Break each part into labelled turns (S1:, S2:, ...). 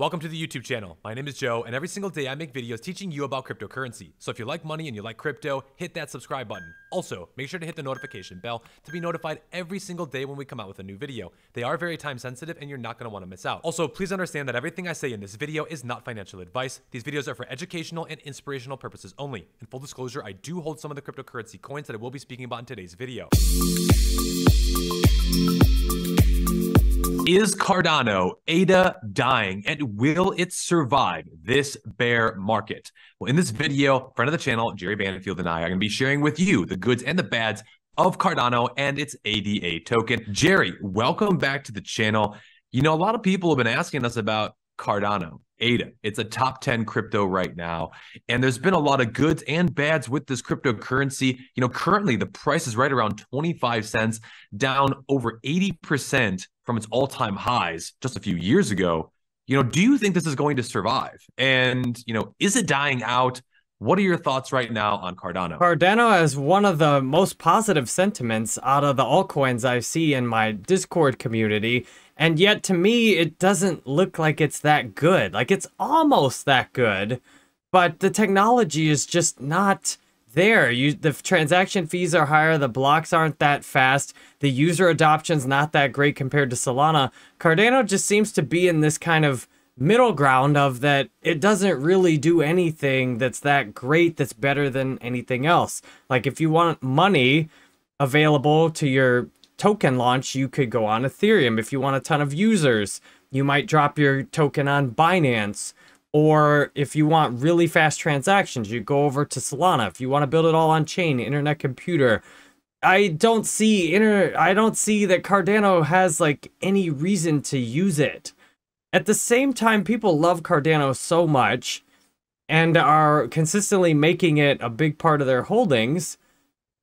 S1: Welcome to the YouTube channel. My name is Joe, and every single day I make videos teaching you about cryptocurrency. So if you like money and you like crypto, hit that subscribe button. Also, make sure to hit the notification bell to be notified every single day when we come out with a new video. They are very time sensitive and you're not going to want to miss out. Also, please understand that everything I say in this video is not financial advice. These videos are for educational and inspirational purposes only. In full disclosure, I do hold some of the cryptocurrency coins that I will be speaking about in today's video. Is Cardano Ada dying, and will it survive this bear market? Well, in this video, friend of the channel, Jerry Banfield and I are going to be sharing with you the goods and the bads of Cardano and its ADA token. Jerry, welcome back to the channel. You know, a lot of people have been asking us about Cardano, Ada. It's a top 10 crypto right now. And there's been a lot of goods and bads with this cryptocurrency. You know, currently the price is right around 25 cents, down over 80% from its all-time highs just a few years ago. You know, do you think this is going to survive? And, you know, is it dying out? What are your thoughts right now on Cardano?
S2: Cardano has one of the most positive sentiments out of the altcoins I see in my Discord community. And yet, to me, it doesn't look like it's that good. Like, it's almost that good, but the technology is just not there. The transaction fees are higher, the blocks aren't that fast, the user adoption's not that great compared to Solana. Cardano just seems to be in this kind of middle ground of that it doesn't really do anything that's that great, that's better than anything else. Like, if you want money available to your token launch, you could go on Ethereum. If you want a ton of users, you might drop your token on Binance. Or if you want really fast transactions, you go over to Solana. If you want to build it all on chain, internet computer. I don't see that Cardano has like any reason to use it. At the same time, people love Cardano so much and are consistently making it a big part of their holdings.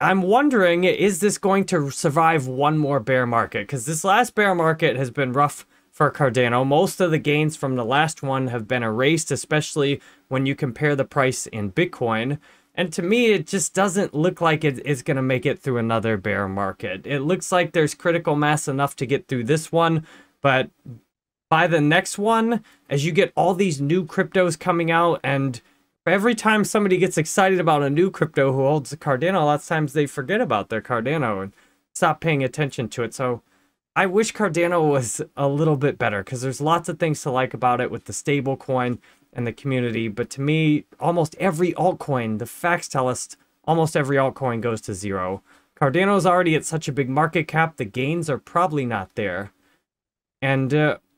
S2: I'm wondering, is this going to survive one more bear market? Because this last bear market has been rough for Cardano. Most of the gains from the last one have been erased, especially when you compare the price in Bitcoin. And to me, it just doesn't look like it's going to make it through another bear market. It looks like there's critical mass enough to get through this one, but by the next one, as you get all these new cryptos coming out, and every time somebody gets excited about a new crypto who holds a Cardano, a lot of times they forget about their Cardano and stop paying attention to it. So I wish Cardano was a little bit better because there's lots of things to like about it with the stable coin and the community. But to me, almost every altcoin, the facts tell us almost every altcoin goes to zero. Cardano is already at such a big market cap. The gains are probably not there. And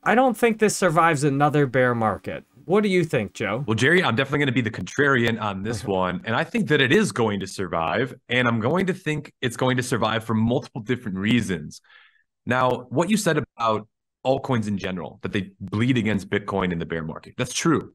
S2: I don't think this survives another bear market. What do you think, Joe?
S1: Well, Jerry, I'm definitely going to be the contrarian on this one. And I think that it is going to survive. And I'm going to think it's going to survive for multiple different reasons. Now, what you said about altcoins in general, that they bleed against Bitcoin in the bear market, that's true.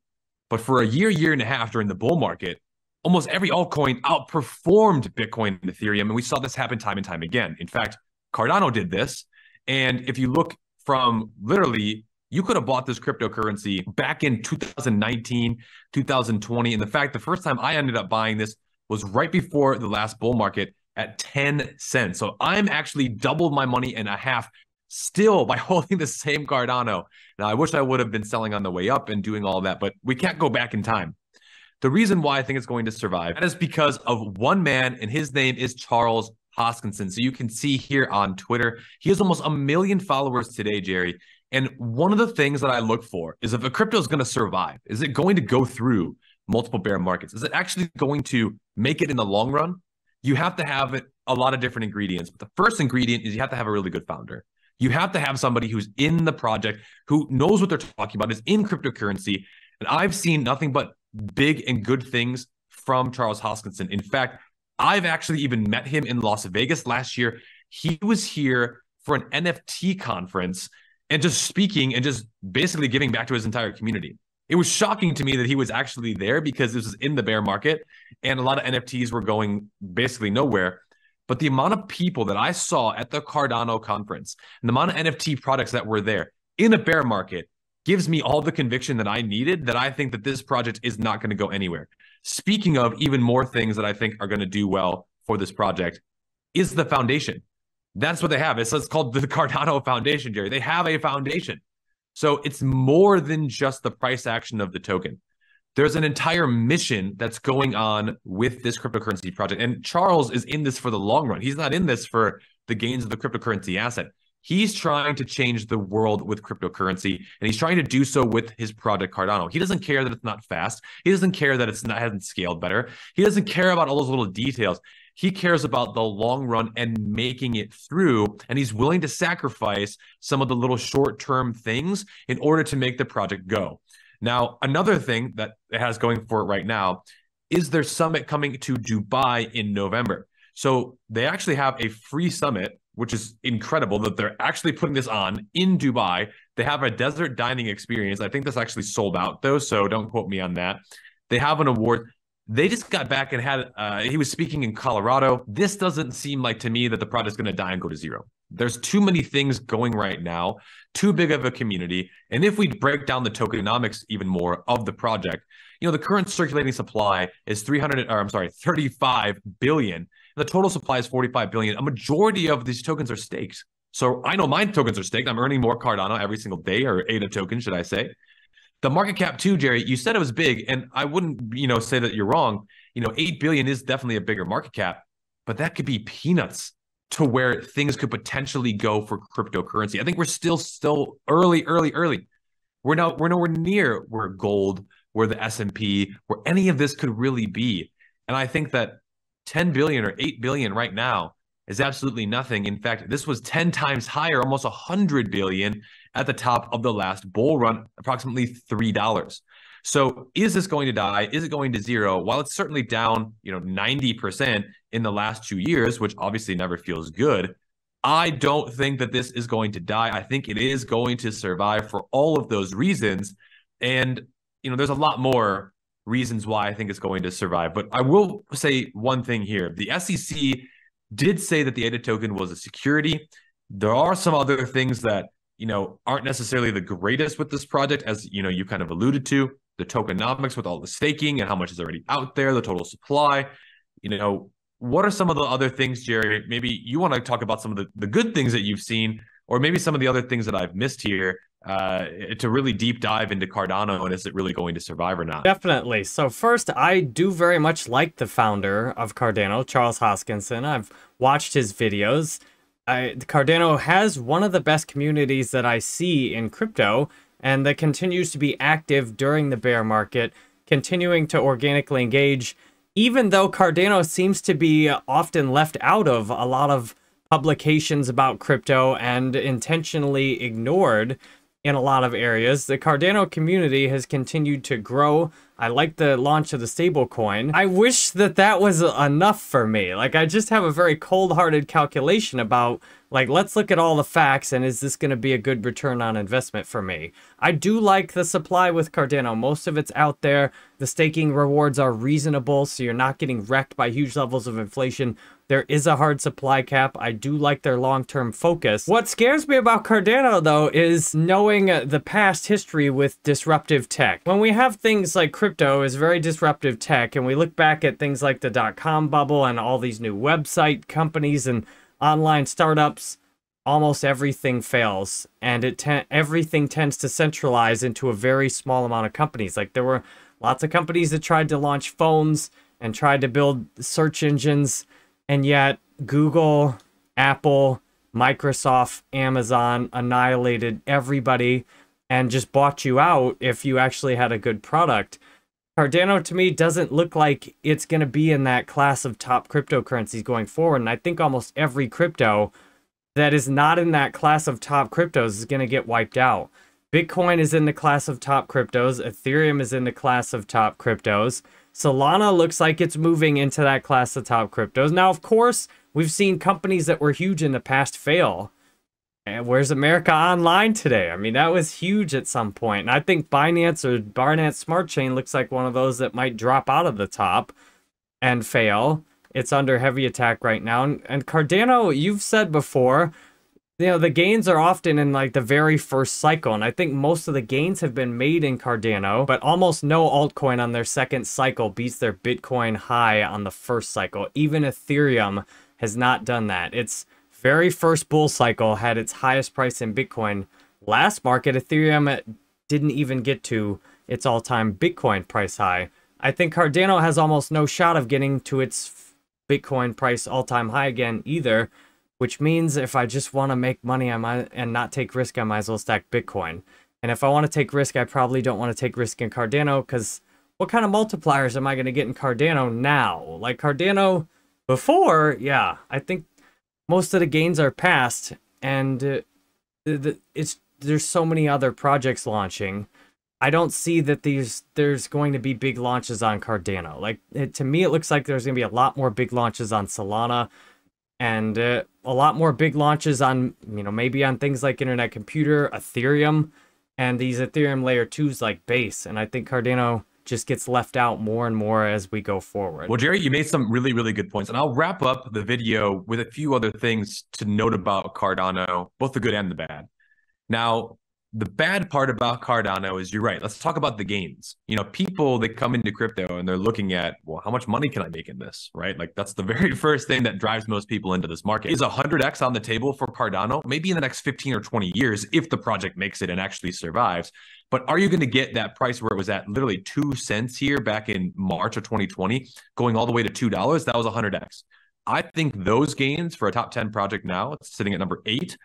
S1: But for a year and a half during the bull market, almost every altcoin outperformed Bitcoin and Ethereum. And we saw this happen time and time again. In fact, Cardano did this. And if you look from literally, you could have bought this cryptocurrency back in 2019, 2020. And the first time I ended up buying this was right before the last bull market at 10 cents. So I'm actually doubled my money and a half still by holding the same Cardano. Now, I wish I would have been selling on the way up and doing all that, but we can't go back in time. The reason why I think it's going to survive, that is because of one man, and his name is Charles Hoskinson. So you can see here on Twitter, he has almost 1 million followers today, Jerry. And one of the things that I look for is if a crypto is going to survive, is it going to go through multiple bear markets? Is it actually going to make it in the long run? You have to have a lot of different ingredients. But the first ingredient is you have to have a really good founder. You have to have somebody who's in the project, who knows what they're talking about, is in cryptocurrency. And I've seen nothing but big and good things from Charles Hoskinson. In fact, I've actually even met him in Las Vegas last year. He was here for an NFT conference and just speaking and just basically giving back to his entire community. It was shocking to me that he was actually there because this was in the bear market and a lot of NFTs were going basically nowhere. But the amount of people that I saw at the Cardano conference and the amount of NFT products that were there in a bear market gives me all the conviction that I needed, that I think that this project is not going to go anywhere. Speaking of even more things that I think are going to do well for this project is the foundation. That's what they have. It's called the Cardano Foundation, Jerry. They have a foundation. So it's more than just the price action of the token. There's an entire mission that's going on with this cryptocurrency project. And Charles is in this for the long run. He's not in this for the gains of the cryptocurrency asset. He's trying to change the world with cryptocurrency, and he's trying to do so with his project Cardano. He doesn't care that it's not fast. He doesn't care that hasn't scaled better. He doesn't care about all those little details. He cares about the long run and making it through, and he's willing to sacrifice some of the little short-term things in order to make the project go. Now, another thing that it has going for it right now is their summit coming to Dubai in November. So they actually have a free summit, which is incredible that they're actually putting this on in Dubai. They have a desert dining experience. I think this actually sold out, though, so don't quote me on that. They have an award. They just got back and had, he was speaking in Colorado. This doesn't seem like to me that the project's going to die and go to zero. There's too many things going right now, too big of a community. And if we break down the tokenomics even more of the project, the current circulating supply is 35 billion. The total supply is 45 billion. A majority of these tokens are staked. So I know my tokens are staked. I'm earning more Cardano every single day, or Ada tokens, should I say. The market cap too, Jerry, you said it was big, and I wouldn't, say that you're wrong. 8 billion is definitely a bigger market cap, but that could be peanuts to where things could potentially go for cryptocurrency. I think we're still early. We're nowhere near where gold, where the S&P, where any of this could really be. And I think that 10 billion or 8 billion right now is absolutely nothing. In fact, this was 10 times higher, almost 100 billion at the top of the last bull run, approximately $3. So is this going to die? Is it going to zero? While it's certainly down, 90% in the last 2 years, which obviously never feels good, I don't think that this is going to die. I think it is going to survive for all of those reasons. And, there's a lot more reasons why I think it's going to survive. But I will say one thing here. The SEC did say that the ADA token was a security. There are some other things that, aren't necessarily the greatest with this project, as, you kind of alluded to. The tokenomics with all the staking and how much is already out there, the total supply. What are some of the other things, Jerry? Maybe you want to talk about some of the good things that you've seen, or maybe some of the other things that I've missed here, to really deep dive into Cardano, and is it really going to survive or not?
S2: Definitely. So first, I do very much like the founder of Cardano, Charles Hoskinson. I've watched his videos. Cardano has one of the best communities that I see in crypto, and that continues to be active during the bear market, continuing to organically engage, even though Cardano seems to be often left out of a lot of publications about crypto and intentionally ignored in a lot of areas. The Cardano community has continued to grow. I like the launch of the stablecoin. I wish that was enough for me. I just have a very cold-hearted calculation about, let's look at all the facts, and is this going to be a good return on investment for me? I do like the supply with Cardano. Most of it's out there. The staking rewards are reasonable, so you're not getting wrecked by huge levels of inflation. There is a hard supply cap. I do like their long-term focus. What scares me about Cardano, though, is knowing the past history with disruptive tech. When we have things like crypto is very disruptive tech, and we look back at things like the dot-com bubble and all these new website companies and online startups, almost everything fails, and everything tends to centralize into a very small amount of companies. There were lots of companies that tried to launch phones and tried to build search engines, and yet Google, Apple, Microsoft, Amazon annihilated everybody and just bought you out if you actually had a good product. Cardano, to me, doesn't look like it's going to be in that class of top cryptocurrencies going forward. And I think almost every crypto that is not in that class of top cryptos is going to get wiped out. Bitcoin is in the class of top cryptos. Ethereum is in the class of top cryptos. Solana looks like it's moving into that class of top cryptos. Now, of course, we've seen companies that were huge in the past fail. And where's America Online today? I mean, that was huge at some point. And I think Binance or Binance Smart Chain looks like one of those that might drop out of the top and fail. It's under heavy attack right now. And Cardano, you've said before, the gains are often in the very first cycle. And I think most of the gains have been made in Cardano, but almost no altcoin on their second cycle beats their Bitcoin high on the first cycle. Even Ethereum has not done that. Its very first bull cycle had its highest price in Bitcoin last market, Ethereum didn't even get to its all-time Bitcoin price high. I think Cardano has almost no shot of getting to its Bitcoin price all-time high again either, which means if I just want to make money and not take risk, I might as well stack Bitcoin. And if I want to take risk, I probably don't want to take risk in Cardano, because what kind of multipliers am I going to get in Cardano now? Like Cardano before, yeah, I think most of the gains are past, and there's so many other projects launching. I don't see that there's going to be big launches on Cardano. Like, to me, it looks like there's going to be a lot more big launches on Solana, and a lot more big launches on, maybe on things like Internet Computer, Ethereum, and these Ethereum layer 2s like Base. And I think Cardano just gets left out more and more as we go forward.
S1: Well, Jerry, you made some really, really good points. And I'll wrap up the video with a few other things to note about Cardano, both the good and the bad. Now, the bad part about Cardano is, you're right. Let's talk about the gains. People that come into crypto and they're looking at, well, how much money can I make in this, right? Like, that's the very first thing that drives most people into this market. Is 100x on the table for Cardano? Maybe in the next 15 or 20 years, if the project makes it and actually survives. But are you going to get that price where it was at literally 2 cents here back in March of 2020, going all the way to $2? That was 100x. I think those gains for a top 10 project now, it's sitting at number 8,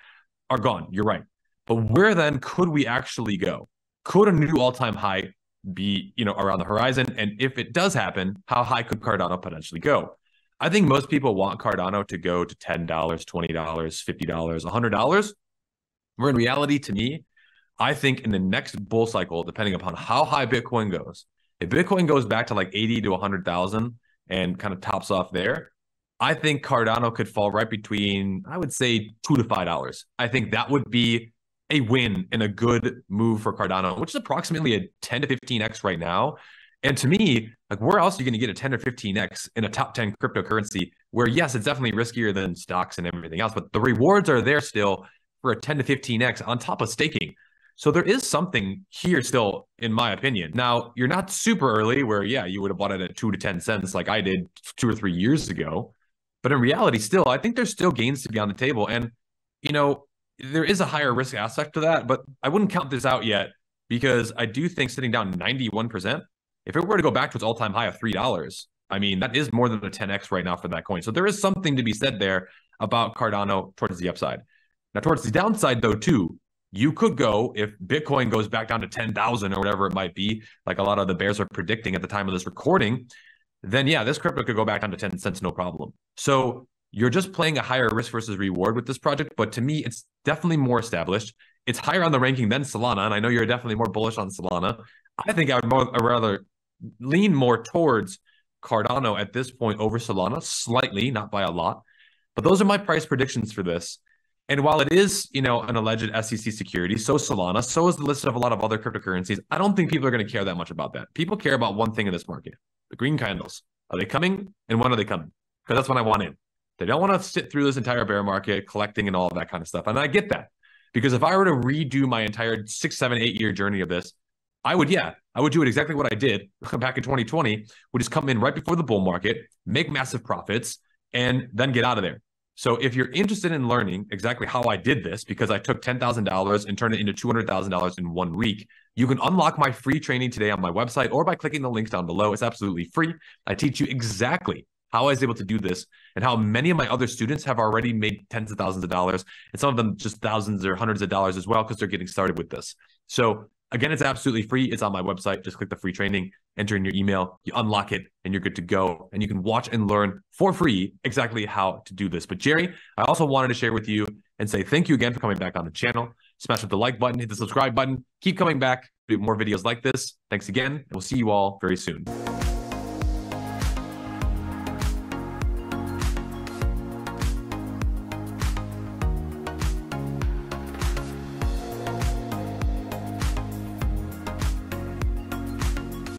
S1: are gone. You're right. But where then could we actually go? Could a new all-time high be, around the horizon? And if it does happen, how high could Cardano potentially go? I think most people want Cardano to go to $10, $20, $50, $100. Where in reality, to me, I think in the next bull cycle, depending upon how high Bitcoin goes, if Bitcoin goes back to like 80 to 100,000 and kind of tops off there, I think Cardano could fall right between, I would say, $2 to $5. I think that would be a win and a good move for Cardano, which is approximately a 10 to 15x right now. And to me, like, where else are you going to get a 10 or 15x in a top 10 cryptocurrency where, yes, it's definitely riskier than stocks and everything else, but the rewards are there still for a 10 to 15x on top of staking. So there is something here still, in my opinion. Now, you're not super early where, yeah, you would have bought it at 2 to 10 cents like I did 2 or 3 years ago. But in reality, still, I think there's still gains to be on the table. And, there is a higher risk aspect to that, but I wouldn't count this out yet, because I do think sitting down 91%, if it were to go back to its all-time high of $3, I mean, that is more than a 10x right now for that coin. So there is something to be said there about Cardano towards the upside. Now, towards the downside, though, too, you could go, if Bitcoin goes back down to 10,000 or whatever it might be, like a lot of the bears are predicting at the time of this recording, then yeah, this crypto could go back down to 10 cents, no problem. So you're just playing a higher risk versus reward with this project. But to me, it's definitely more established. It's higher on the ranking than Solana. And I know you're definitely more bullish on Solana. I think I'd rather lean more towards Cardano at this point over Solana, slightly, not by a lot. But those are my price predictions for this. And while it is, an alleged SEC security, so Solana, so is the list of a lot of other cryptocurrencies, I don't think people are going to care that much about that. People care about one thing in this market: the green candles. Are they coming? And when are they coming? Because that's when I want in. They don't want to sit through this entire bear market collecting and all of that kind of stuff. And I get that, because if I were to redo my entire 6, 7, 8 year journey of this, I would do it exactly what I did back in 2020, would just come in right before the bull market, make massive profits, and then get out of there. So if you're interested in learning exactly how I did this, because I took $10,000 and turned it into $200,000 in 1 week, you can unlock my free training today on my website or by clicking the links down below. It's absolutely free. I teach you exactly how I was able to do this and how many of my other students have already made tens of thousands of dollars, and some of them just thousands or hundreds of dollars as well, because they're getting started with this. So again, it's absolutely free. It's on my website. Just click the free training, enter in your email, you unlock it, and you're good to go. And you can watch and learn for free exactly how to do this. But Jerry, I also wanted to share with you and say thank you again for coming back on the channel. Smash up the like button, hit the subscribe button, keep coming back, do more videos like this. Thanks again, and we'll see you all very soon.